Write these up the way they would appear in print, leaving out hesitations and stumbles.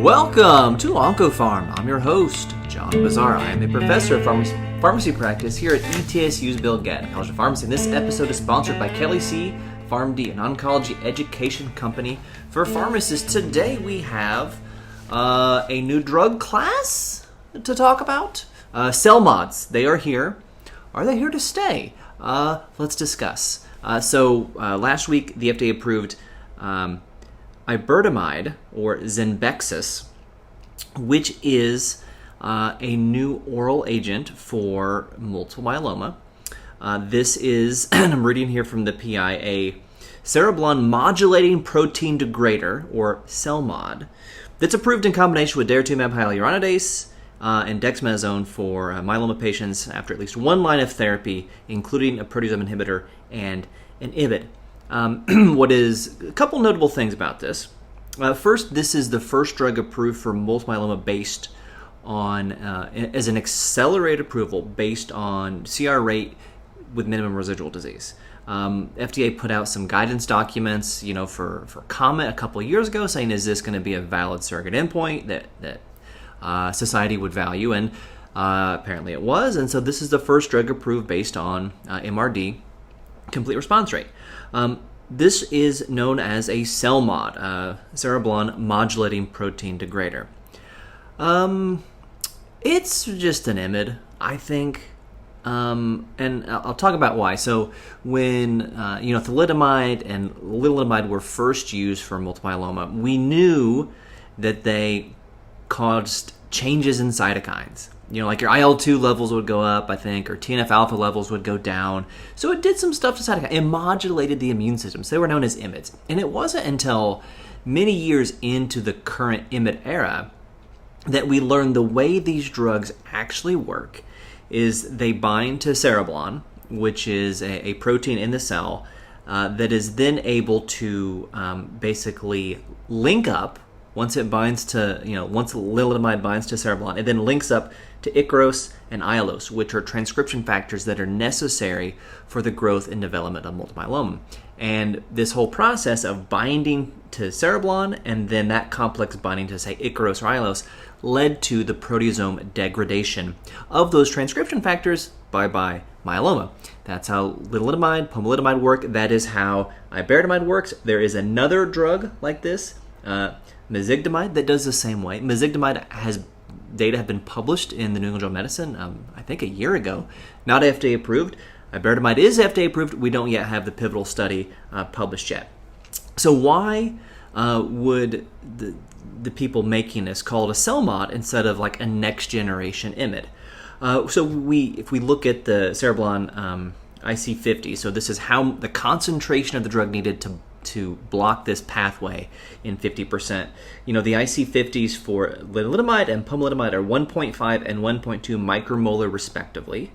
Welcome to OncoPharm. I'm your host, John Bazar. I am a professor of pharmacy practice here at ETSU's Bill Gatton College of Pharmacy. And this episode is sponsored by Kelly C. PharmD, an oncology education company for pharmacists. Today we have a new drug class to talk about. CELMoDs. They are here. Are they here to stay? Let's discuss. Last week the FDA approved Iberdomide, or Zenbexis, which is a new oral agent for multiple myeloma. This is, and I'm reading here from the PI, a cereblon modulating protein degrader, or CELMoD, that's approved in combination with daratumumab hyaluronidase and dexamethasone for myeloma patients after at least one line of therapy, including a proteasome inhibitor and an IBID. What is a couple notable things about this? First, this is the first drug approved for multiple myeloma based on, as an accelerated approval based on CR rate with minimum residual disease. FDA put out some guidance documents, for comment a couple of years ago saying, is this going to be a valid surrogate endpoint that society would value? And apparently it was. And so this is the first drug approved based on MRD, complete response rate. This is known as a CELMoD, cereblon modulating protein degrader. It's just an IMiD, I think, and I'll talk about why. So when thalidomide and lenalidomide were first used for multiple myeloma, we knew that they caused changes in cytokines. Like your IL-2 levels would go up, I think, or TNF-alpha levels would go down. So it did some stuff to cytokines. It modulated the immune system. So they were known as IMiDs. And it wasn't until many years into the current IMiD era that we learned the way these drugs actually work is they bind to cereblon, which is a protein in the cell that is then able to basically link up. Once it binds to, once lenalidomide binds to cereblon, it then links up to Ikaros and Aiolos, which are transcription factors that are necessary for the growth and development of multiple myeloma. And this whole process of binding to cereblon and then that complex binding to, say, Ikaros or Aiolos led to the proteasome degradation of those transcription factors by myeloma. That's how lenalidomide, pomalidomide work. That is how iberdomide works. There is another drug like this, Iberdomide, that does the same way. Iberdomide data have been published in the New England Journal of Medicine, I think a year ago. Not FDA approved. Iberdomide is FDA approved. We don't yet have the pivotal study published yet. So why would the people making this call it a CELMoD instead of like a next generation IMiD? If we look at the cereblon IC50, so this is how the concentration of the drug needed to block this pathway in 50%. The IC50s for lenalidomide and pomalidomide are 1.5 and 1.2 micromolar respectively.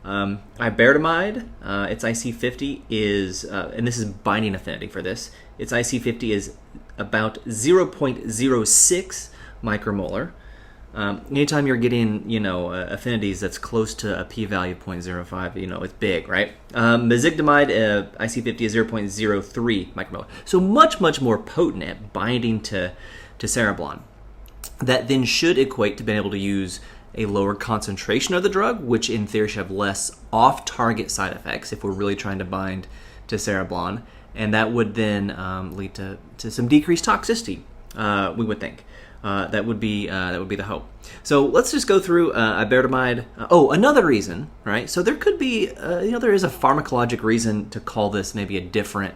Iberdomide, its IC50 is, and this is binding affinity for this, its IC50 is about 0.06 micromolar. Anytime you're getting, affinities that's close to a p-value of 0.05, it's big, right? Iberdomide, IC50 is 0.03 micromolar. So much, much more potent at binding to cereblon. That then should equate to being able to use a lower concentration of the drug, which in theory should have less off-target side effects if we're really trying to bind to cereblon. And that would then lead to some decreased toxicity, we would think. That would be the hope. So let's just go through iberdomide. Another reason, right? So there could be, there is a pharmacologic reason to call this maybe a different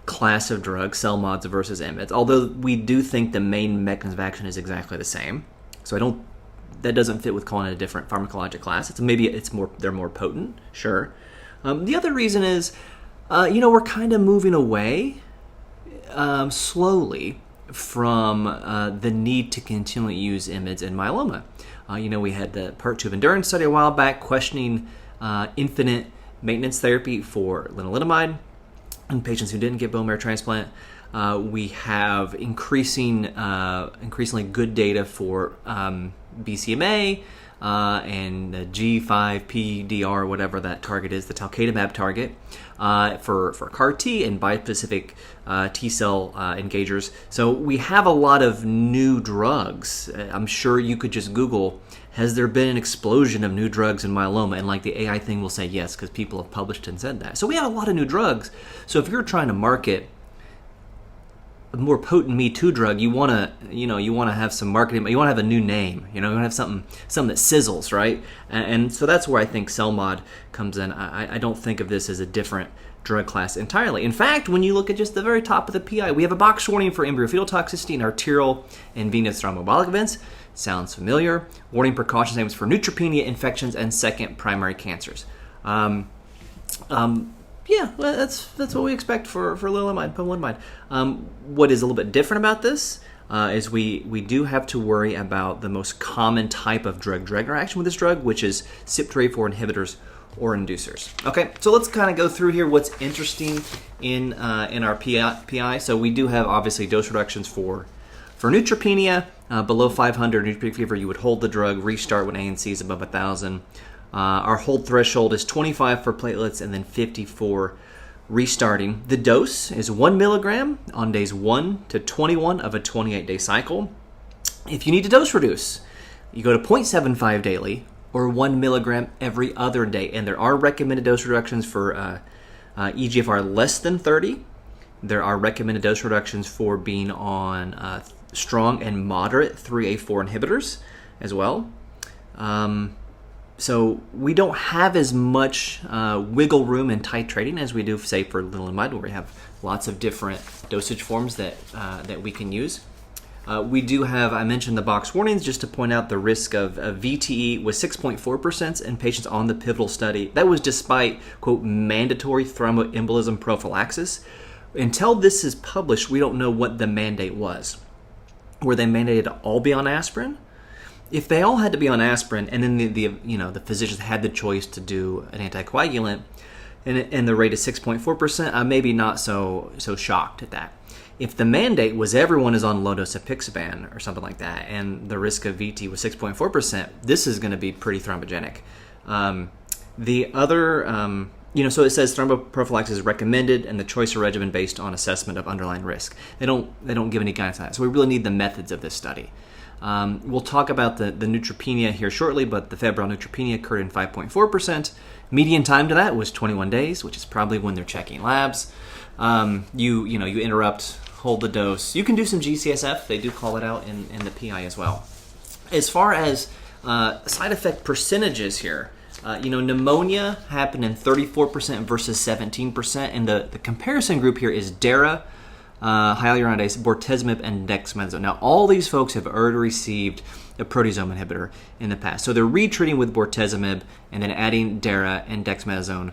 class of drugs, CELMoDs versus IMiDs. Although we do think the main mechanism of action is exactly the same. So that doesn't fit with calling it a different pharmacologic class. They're more potent, sure. The other reason is, we're kind of moving away slowly from the need to continually use IMiDs in myeloma. We had the Part 2 of Endurance study a while back questioning infinite maintenance therapy for lenalidomide in patients who didn't get bone marrow transplant. We have increasingly good data for BCMA, and the G5PDR, whatever that target is, the talquetamab target, for CAR T and bispecific T cell engagers. So we have a lot of new drugs. I'm sure you could just Google, has there been an explosion of new drugs in myeloma? And like the AI thing will say yes, because people have published and said that. So we have a lot of new drugs. So if you're trying to market a more potent Me Too drug, you want to have some marketing, you want to have a new name, you want to have something that sizzles, right? And so that's where I think CELMoD comes in. I don't think of this as a different drug class entirely. In fact, when you look at just the very top of the PI, we have a box warning for embryofetal toxicity and arterial and venous thromboembolic events. Sounds familiar. Warning precaution statements for neutropenia, infections, and second primary cancers. Yeah, well, that's what we expect for lenalidomide, pomalidomide. What is a little bit different about this is we do have to worry about the most common type of drug-drug interaction with this drug, which is CYP3A4 inhibitors or inducers. Okay, so let's kind of go through here what's interesting in our PI. So we do have obviously dose reductions for neutropenia below 500 neutropenic fever. You would hold the drug, restart when ANC is above 1,000. Our hold threshold is 25 for platelets and then 50 for restarting. The dose is 1 milligram on days 1 to 21 of a 28-day cycle. If you need to dose reduce, you go to 0.75 daily or 1 milligram every other day. And there are recommended dose reductions for EGFR less than 30. There are recommended dose reductions for being on strong and moderate 3A4 inhibitors as well. So we don't have as much wiggle room in titrating as we do, say, for lenalidomide, where we have lots of different dosage forms that we can use. We do have, I mentioned the box warnings, just to point out the risk of VTE was 6.4% in patients on the pivotal study. That was despite, quote, mandatory thromboembolism prophylaxis. Until this is published, we don't know what the mandate was. Were they mandated to all be on aspirin? If they all had to be on aspirin, and then the physicians had the choice to do an anticoagulant, and the rate is 6.4%, I'm maybe not so shocked at that. If the mandate was everyone is on low dose apixaban or something like that, and the risk of VT was 6.4%, this is going to be pretty thrombogenic. The other, so it says thromboprophylaxis is recommended, and the choice of regimen based on assessment of underlying risk. They don't give any guidance on that, so we really need the methods of this study. We'll talk about the neutropenia here shortly, but the febrile neutropenia occurred in 5.4%. Median time to that was 21 days, which is probably when they're checking labs. You interrupt, hold the dose. You can do some GCSF. They do call it out in the PI as well. As far as side effect percentages here, pneumonia happened in 34% versus 17%, and the comparison group here is DARA, hyaluronidase, bortezomib, and dexamethasone. Now, all these folks have already received a proteasome inhibitor in the past, so they're retreating with bortezomib and then adding DARA and dexamethasone.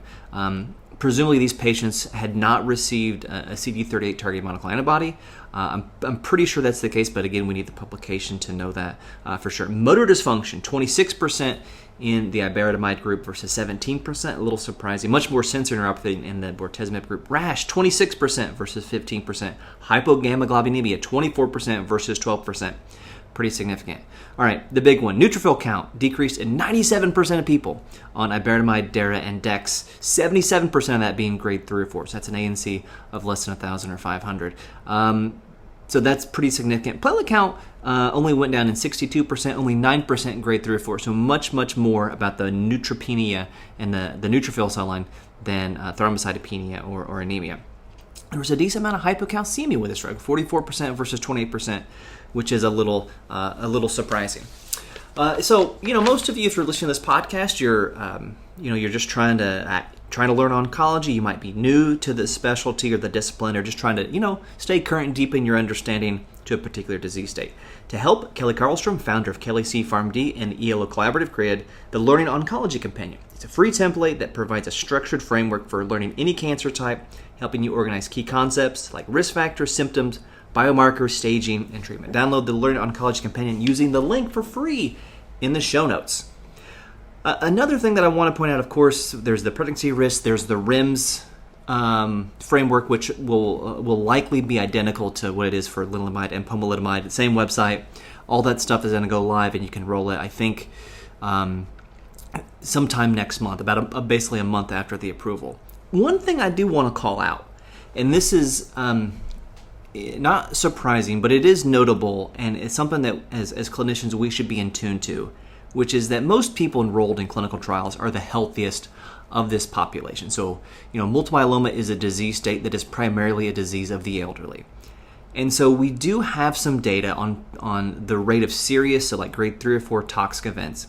Presumably, these patients had not received a CD38 targeted monoclonal antibody. I'm pretty sure that's the case, but again, we need the publication to know that for sure. Motor dysfunction, 26% in the iberdomide group versus 17%, a little surprising. Much more sensory neuropathy in the bortezomib group. Rash, 26% versus 15%. Hypogammaglobulinemia, 24% versus 12%. Pretty significant. All right, the big one, neutrophil count decreased in 97% of people on iberdomide, DARA, and dex, 77% of that being grade 3 or 4. So that's an ANC of less than 1,000 or 500. So that's pretty significant. Platelet count only went down in 62%, only 9% in grade 3 or 4. So much, much more about the neutropenia and the neutrophil cell line than thrombocytopenia or anemia. There was a decent amount of hypocalcemia with this drug, 44% versus 28%, which is a little surprising. So most of you, if you're listening to this podcast, you're just trying to learn oncology. You might be new to the specialty or the discipline, or just trying to stay current and deepen your understanding to a particular disease state. To help, Kelly Karlstrom, founder of Kelly C. PharmD and the ELO Collaborative, created the Learning Oncology Companion. It's a free template that provides a structured framework for learning any cancer type, helping you organize key concepts like risk factors, symptoms, biomarkers, staging, and treatment. Download the Learning Oncology Companion using the link for free in the show notes. Another thing that I want to point out, of course, there's the pregnancy risk, there's the RIMS framework, which will likely be identical to what it is for lenalidomide and pomalidomide. The same website. All that stuff is going to go live, and you can roll it. I think sometime next month, about basically a month after the approval. One thing I do want to call out, and this is not surprising, but it is notable, and it's something that as clinicians we should be in tune to, which is that most people enrolled in clinical trials are the healthiest of this population. So, multiple myeloma is a disease state that is primarily a disease of the elderly. And so we do have some data on the rate of serious, so like grade 3 or 4 toxic events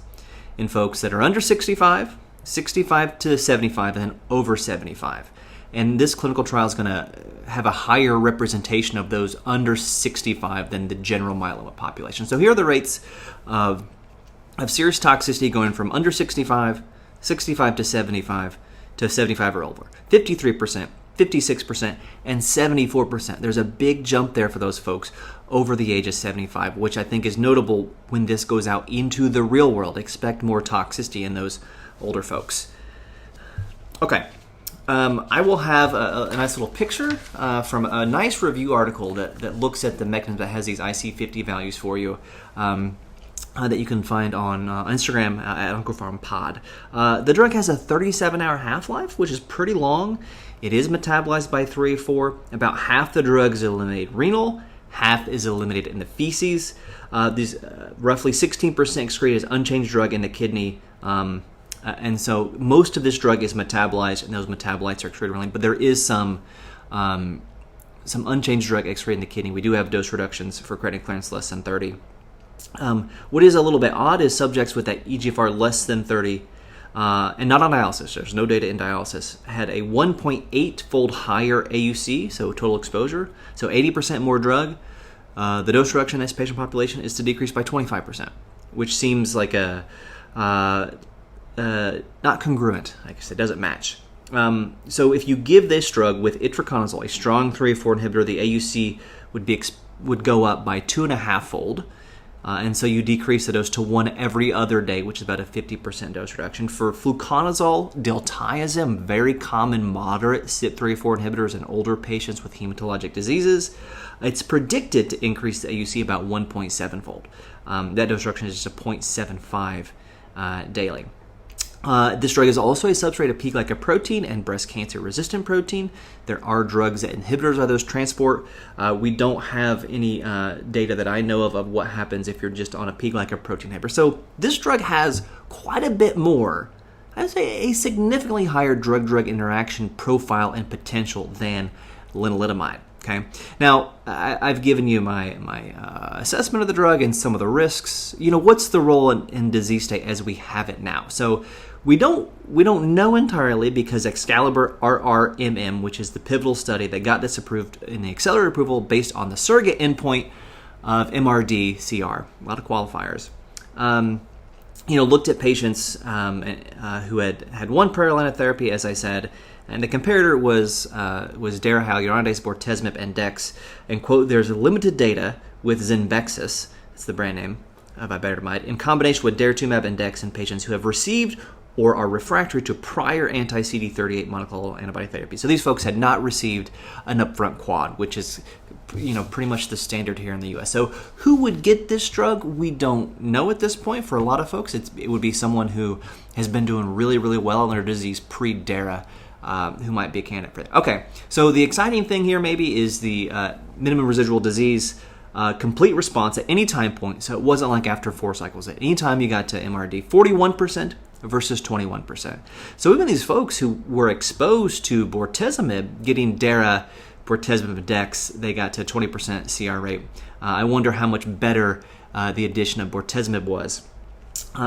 in folks that are under 65, 65 to 75, and then over 75. And this clinical trial is going to have a higher representation of those under 65 than the general myeloma population. So here are the rates of serious toxicity going from under 65, 65 to 75 or over. 53%, 56%, and 74%. There's a big jump there for those folks over the age of 75, which I think is notable when this goes out into the real world. Expect more toxicity in those older folks. Okay. I will have a nice little picture from a nice review article that looks at the mechanism that has these IC50 values for you that you can find on Instagram at Uncle Farm Pod. The drug has a 37-hour half-life, which is pretty long. It is metabolized by 3 or 4. About half the drug is eliminated renal, half is eliminated in the feces. These roughly 16% excreted as unchanged drug in the kidney. And so most of this drug is metabolized, and those metabolites are excreted renally. But there is some unchanged drug excreted in the kidney. We do have dose reductions for creatinine clearance less than 30. What is a little bit odd is subjects with that EGFR less than 30 and not on dialysis, there's no data in dialysis, had a 1.8-fold higher AUC, so total exposure, so 80% more drug. The dose reduction in this patient population is to decrease by 25%, which seems like a not congruent. Like I said, it doesn't match. So if you give this drug with itraconazole, a strong 3/4 inhibitor, the AUC would go up by 2.5-fold. And so you decrease the dose to 1 every other day, which is about a 50% dose reduction. For fluconazole, diltiazem, very common moderate CYP3A4 inhibitors in older patients with hematologic diseases, it's predicted to increase the AUC about 1.7-fold. That dose reduction is just a 0.75 daily. This drug is also a substrate of P-glycoprotein and breast cancer-resistant protein. There are drugs that inhibitors of those transport. We don't have any data that I know of what happens if you're just on a P-glycoprotein inhibitor. So this drug has quite a bit more, I'd say a significantly higher drug-drug interaction profile and potential than lenalidomide. Okay. Now, I've given you my assessment of the drug and some of the risks. What's the role in disease state as we have it now? So we don't know entirely because Excalibur RRMM, which is the pivotal study that got this approved in the accelerated approval based on the surrogate endpoint of MRD-CR, a lot of qualifiers. Looked at patients who had one prior line of therapy, as I said, and the comparator was Dara, hyaluronidase, bortezomib, and dex. And quote, there's limited data with Zenbexis, that's the brand name of Iberdomide, in combination with daratumumab and dex in patients who have received or are refractory to prior anti-CD38 monoclonal antibody therapy. So these folks had not received an upfront quad, which is pretty much the standard here in the U.S. So who would get this drug? We don't know at this point. For a lot of folks, it would be someone who has been doing really, really well in their disease pre-Dara, who might be a candidate for that. Okay, so the exciting thing here maybe is the minimum residual disease complete response at any time point. So it wasn't like after 4 cycles. At any time you got to MRD, 41% versus 21%. So even these folks who were exposed to bortezomib, getting Dara, bortezomib, dex, they got to 20% CR rate. I wonder how much better the addition of bortezomib was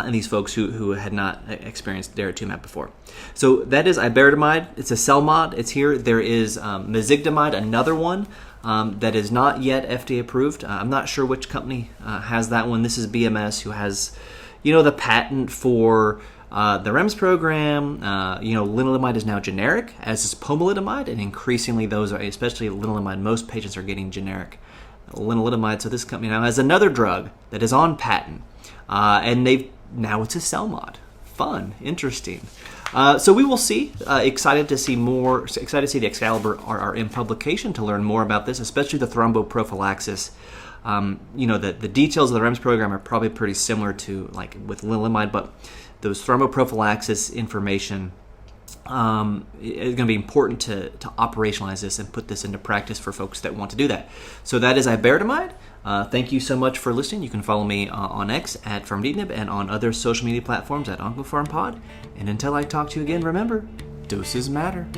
in these folks who had not experienced daratumumab before. So that is Iberdomide. It's a CELMoD. It's here. There is mezigdomide, another one that is not yet FDA approved. I'm not sure which company has that one. This is BMS, who has, the patent for the REMS program. Lenalidomide is now generic, as is pomalidomide, and increasingly those are, especially lenalidomide, most patients are getting generic lenalidomide. So this company now has another drug that is on patent, and now it's a CELMoD. Fun, interesting. So we will see. Excited to see the Excalibur RRM publication to learn more about this, especially the thromboprophylaxis The details of the REMS program are probably pretty similar to like with lenalidomide, but those thromboprophylaxis information is going to be important to operationalize this and put this into practice for folks that want to do that. So that is Iberdomide. Thank you so much for listening. You can follow me on X at Pharmdeepnib and on other social media platforms at OncoPharmPod. And until I talk to you again, remember, doses matter.